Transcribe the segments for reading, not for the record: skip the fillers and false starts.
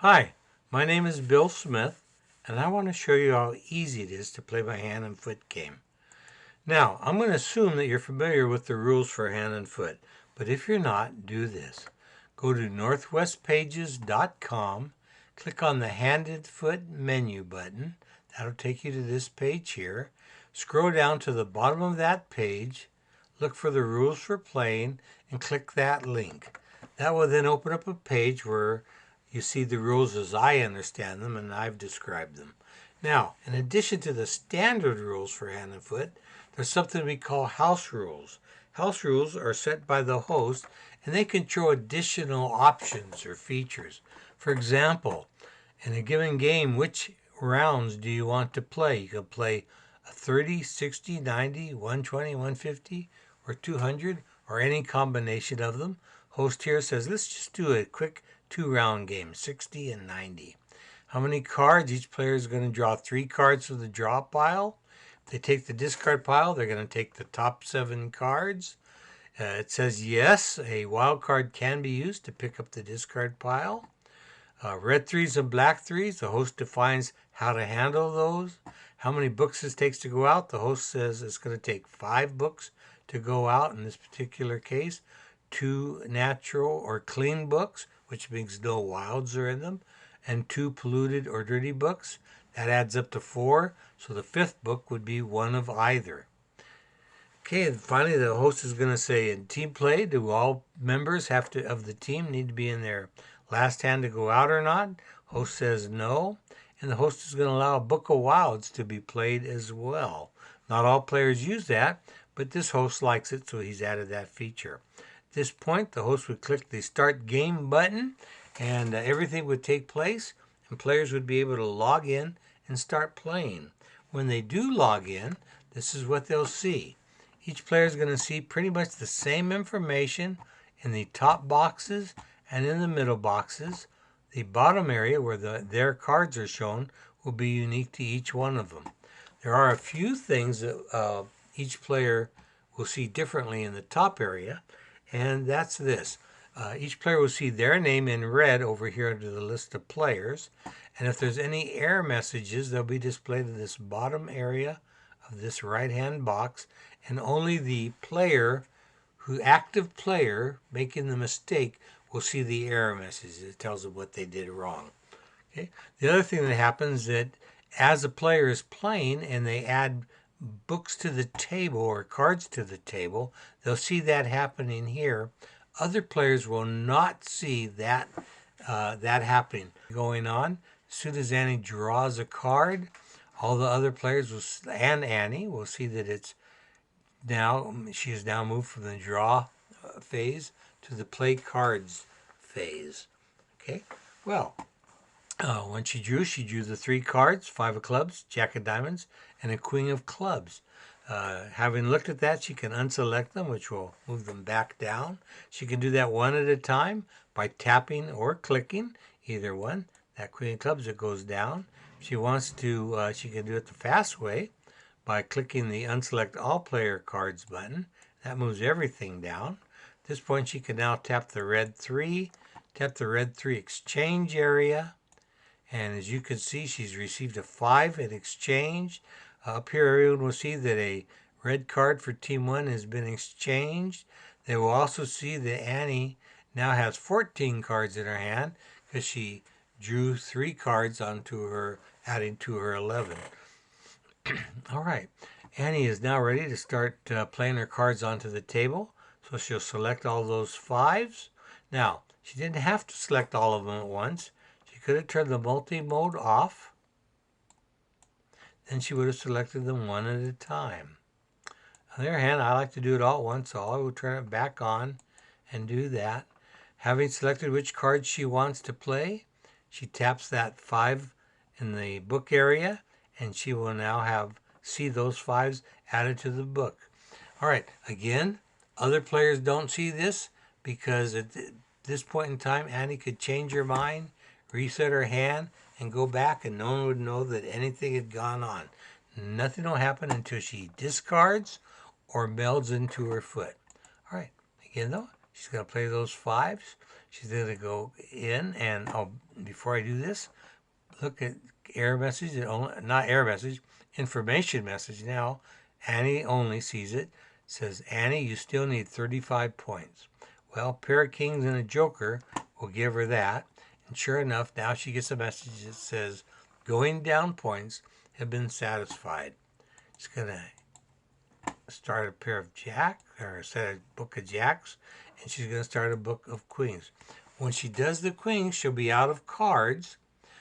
Hi, my name is Bill Smith, and I want to show you how easy it is to play my hand and foot game. Now, I'm going to assume that you're familiar with the rules for hand and foot, but if you're not, do this. Go to northwestpages.com, click on the hand and foot menu button. That'll take you to this page here. Scroll down to the bottom of that page, look for the rules for playing, and click that link. That will then open up a page where you see the rules as I understand them and I've described them. Now, in addition to the standard rules for hand and foot, there's something we call house rules. House rules are set by the host and they control additional options or features. For example, in a given game, which rounds do you want to play? You can play a 30, 60, 90, 120, 150, or 200, or any combination of them. Host here says, let's just do a quick 2-round game, 60 and 90. How many cards? Each player is going to draw 3 cards from the draw pile. If they take the discard pile, they're going to take the top 7 cards. It says yes, a wild card can be used to pick up the discard pile. Red threes and black threes, the host defines how to handle those. How many books it takes to go out, the host says it's going to take 5 books to go out in this particular case. 2 natural or clean books, which means no wilds are in them, and 2 polluted or dirty books. That adds up to 4, so the 5th book would be one of either. Okay, and finally the host is going to say, in team play, do all members of the team need to be in their last hand to go out or not? Host says no, and the host is going to allow a book of wilds to be played as well. Not all players use that, but this host likes it, so he's added that feature. At this point, the host would click the Start Game button, and everything would take place, and players would be able to log in and start playing. When they do log in, this is what they'll see. Each player is going to see pretty much the same information in the top boxes and in the middle boxes. The bottom area where their cards are shown will be unique to each one of them. There are a few things that each player will see differently in the top area, and that's this. Each player will see their name in red over here under the list of players, and if there's any error messages, they'll be displayed in this bottom area of this right-hand box, and only the active player making the mistake will see the error message. It tells them what they did wrong. Okay. The other thing that happens is that as a player is playing and they add books to the table or cards to the table, they'll see that happening here. Other players will not see that happening going on. As soon as Annie draws a card, all the other players and Annie will see that she has now moved from the draw phase to the play cards phase. Okay, well, when she drew the 3 cards, 5 of clubs, jack of diamonds, and a queen of clubs. Having looked at that, she can unselect them, which will move them back down. She can do that one at a time by tapping or clicking, either one. That queen of clubs, it goes down. If she wants to, she can do it the fast way by clicking the unselect all player cards button. That moves everything down. At this point, she can now tap the red 3, tap the red 3 exchange area, and as you can see, she's received a 5 in exchange. Up here, everyone will see that a red card for Team 1 has been exchanged. They will also see that Annie now has 14 cards in her hand because she drew 3 cards onto her, adding to her 11. All right, Annie is now ready to start playing her cards onto the table. So she'll select all those 5s. Now, she didn't have to select all of them at once. She could have turned the multi-mode off. Then she would have selected them one at a time. On the other hand, I like to do it all at once, so I will turn it back on and do that. Having selected which cards she wants to play, she taps that 5 in the book area, and she will now see those 5s added to the book. All right, again, other players don't see this because at this point in time, Annie could change her mind, reset her hand, and go back, and no one would know that anything had gone on. Nothing will happen until she discards or melds into her foot. All right, again though, she's going to play those 5s. She's going to go in and, oh, before I do this, look at error message, not error message, information message now. Annie only sees it. It says, Annie, you still need 35 points. Well, pair of kings and a joker will give her that. And sure enough, now she gets a message that says, going down points have been satisfied. She's going to start a pair of jacks, or set a book of jacks, and she's going to start a book of queens. When she does the queens, she'll be out of cards,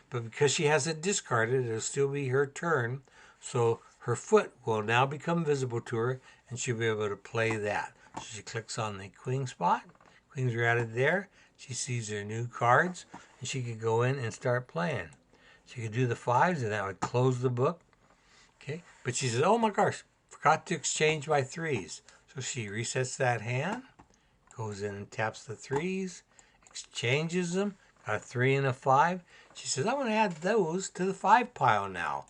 but because she hasn't discarded, it'll still be her turn. So her foot will now become visible to her, and she'll be able to play that. So she clicks on the queen spot. Queens are added there. She sees her new cards, and she could go in and start playing. She could do the fives, and that would close the book. Okay, but she says, oh my gosh, forgot to exchange my threes. So she resets that hand, goes in and taps the threes, exchanges them, got a 3 and a 5. She says, I'm going to add those to the 5 pile now.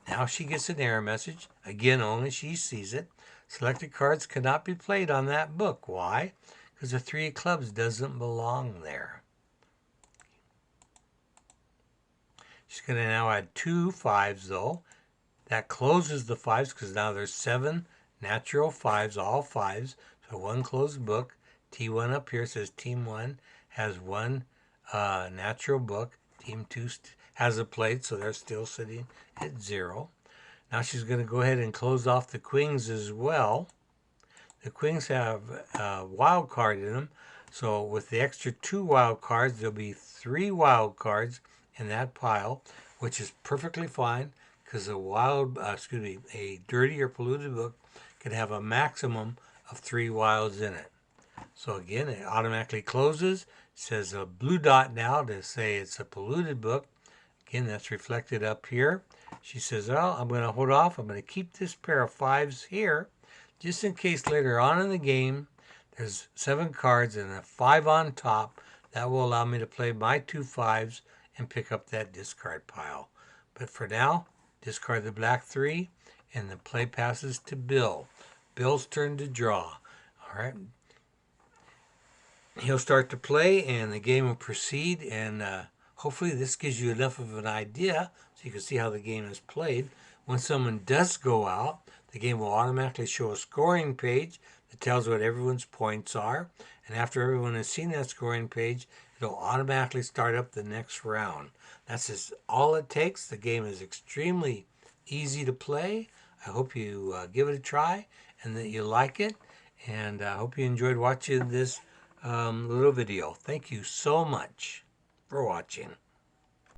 Now she gets an error message. Again, only she sees it. Selected cards cannot be played on that book. Why? Because the 3 of clubs doesn't belong there. She's going to now add 2 5s though. That closes the 5s because now there's 7 natural 5s, all 5s. So one closed book. T1 up here says Team 1 has 1 natural book. Team 2 has a plate, so they're still sitting at 0. Now she's going to go ahead and close off the queens as well. The queens have a wild card in them. So with the extra 2 wild cards, there'll be 3 wild cards in that pile, which is perfectly fine because a dirty or polluted book can have a maximum of 3 wilds in it. So again, it automatically closes. It says a blue dot now to say it's a polluted book. Again, that's reflected up here. She says, well, I'm going to hold off. I'm going to keep this pair of 5s here just in case later on in the game there's 7 cards and a 5 on top. That will allow me to play my 2 5s and pick up that discard pile. But for now, discard the black 3 and the play passes to Bill. Bill's turn to draw. All right. He'll start to play and the game will proceed, and hopefully this gives you enough of an idea so you can see how the game is played. When someone does go out, the game will automatically show a scoring page that tells what everyone's points are, and after everyone has seen that scoring page, it'll automatically start up the next round. That's just all it takes. The game is extremely easy to play. I hope you give it a try and that you like it, and I hope you enjoyed watching this little video. Thank you so much for watching.